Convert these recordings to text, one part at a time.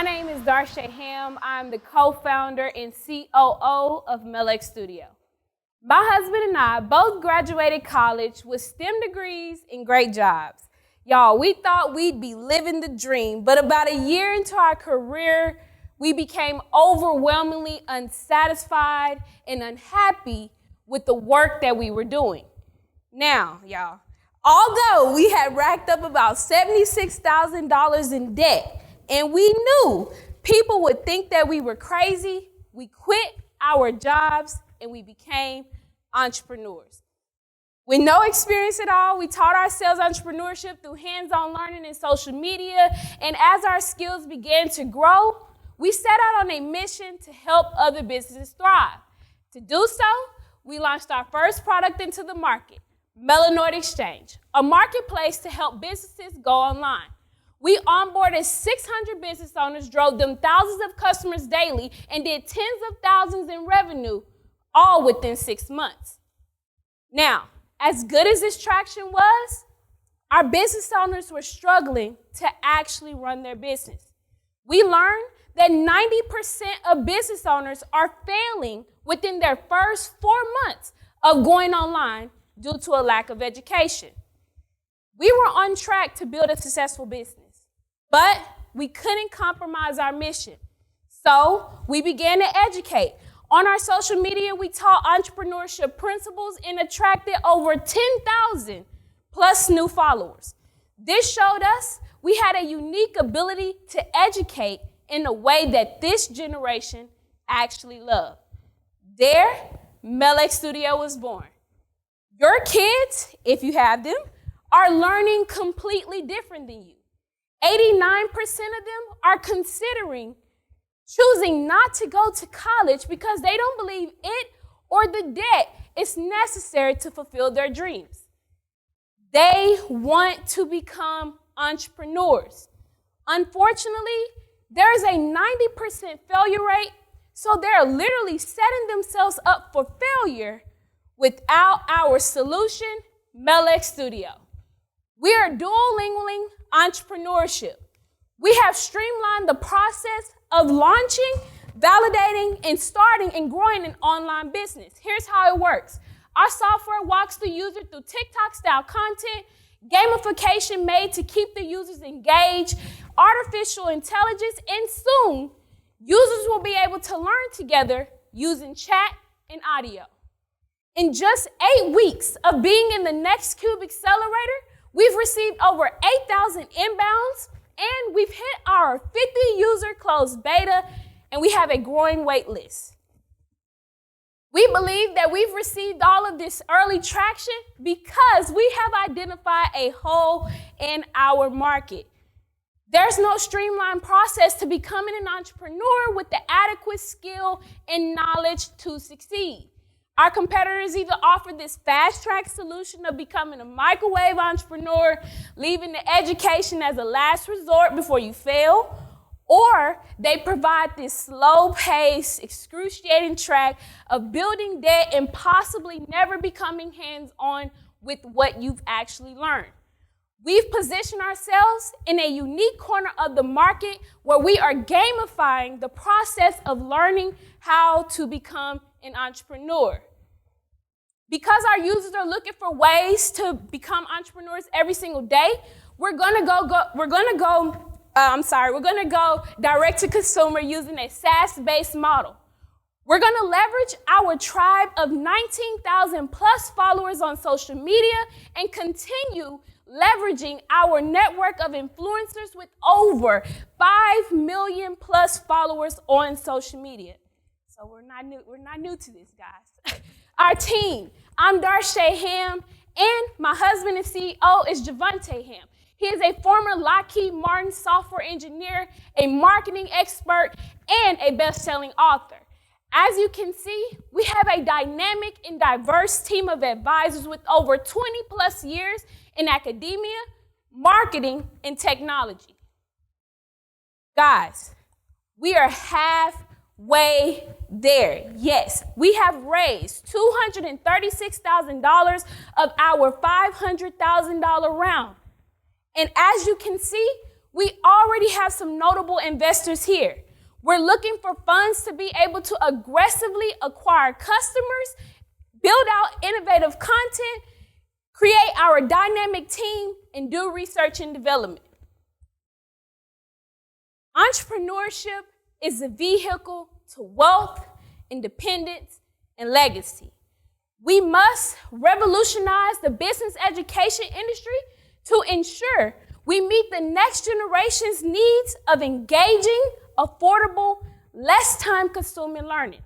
My name is Darsha. I'm the co-founder and COO of Mel X Studio. My husband and I both graduated college with STEM degrees and great jobs. Y'all, we thought we'd be living the dream, but about a year into our career, we became overwhelmingly unsatisfied and unhappy with the work that we were doing. Now, y'all, although we had racked up about $76,000 in debt, and we knew people would think that we were crazy, we quit our jobs and we became entrepreneurs. With no experience at all, we taught ourselves entrepreneurship through hands-on learning and social media, and as our skills began to grow, we set out on a mission to help other businesses thrive. To do so, we launched our first product into the market, Melanoid Exchange, a marketplace to help businesses go online. We onboarded 600 business owners, drove them thousands of customers daily, and did tens of thousands in revenue, all within 6 months. Now, as good as this traction was, our business owners were struggling to actually run their business. We learned that 90% of business owners are failing within their first 4 months of going online due to a lack of education. We were on track to build a successful business, but we couldn't compromise our mission. So we began to educate. On our social media, we taught entrepreneurship principles and attracted over 10,000 plus new followers. This showed us we had a unique ability to educate in a way that this generation actually loved. There, Mel X Studio was born. Your kids, if you have them, are learning completely different than you. 89% of them are considering choosing not to go to college because they don't believe it or the debt is necessary to fulfill their dreams. They want to become entrepreneurs. Unfortunately, there is a 90% failure rate, so they're literally setting themselves up for failure without our solution, Mel X Studio. We are dual-lingualing entrepreneurship. We have streamlined the process of launching, validating, and starting and growing an online business. Here's how it works. Our software walks the user through TikTok-style content, gamification made to keep the users engaged, artificial intelligence, and soon, users will be able to learn together using chat and audio. In just 8 weeks of being in the Next Cube Accelerator, we've received over 8,000 inbounds, and we've hit our 50-user closed beta, and we have a growing wait list. We believe that we've received all of this early traction because we have identified a hole in our market. There's no streamlined process to becoming an entrepreneur with the adequate skill and knowledge to succeed. Our competitors either offer this fast-track solution of becoming a microwave entrepreneur, leaving the education as a last resort before you fail, or they provide this slow-paced, excruciating track of building debt and possibly never becoming hands-on with what you've actually learned. We've positioned ourselves in a unique corner of the market where we are gamifying the process of learning how to become an entrepreneur. Because our users are looking for ways to become entrepreneurs every single day, we're gonna go direct to consumer using a SaaS-based model. We're gonna leverage our tribe of 19,000 plus followers on social media and continue leveraging our network of influencers with over 5 million plus followers on social media. So we're not new to this, guys. Our team, I'm Darsha Ham, and my husband and CEO is Javante Ham. He is a former Lockheed Martin software engineer, a marketing expert, and a best-selling author. As you can see, we have a dynamic and diverse team of advisors with over 20 plus years in academia, marketing, and technology. Guys, we are halfway there. Yes, we have raised $236,000 of our $500,000 round. And as you can see, We already have some notable investors here. We're looking for funds to be able to aggressively acquire customers, build out innovative content, create our dynamic team, and do research and development. Entrepreneurship is a vehicle to wealth, independence, and legacy. We must revolutionize the business education industry to ensure we meet the next generation's needs of engaging, affordable, less time-consuming learning.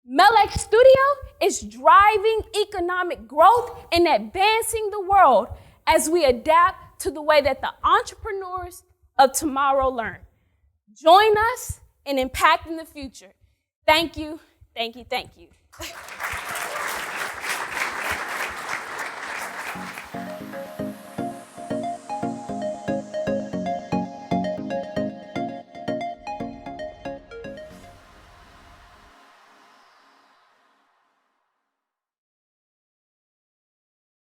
Mel X Studio is driving economic growth and advancing the world as we adapt to the way that the entrepreneurs of tomorrow learn. Join us in impacting the future. Thank you, thank you, thank you.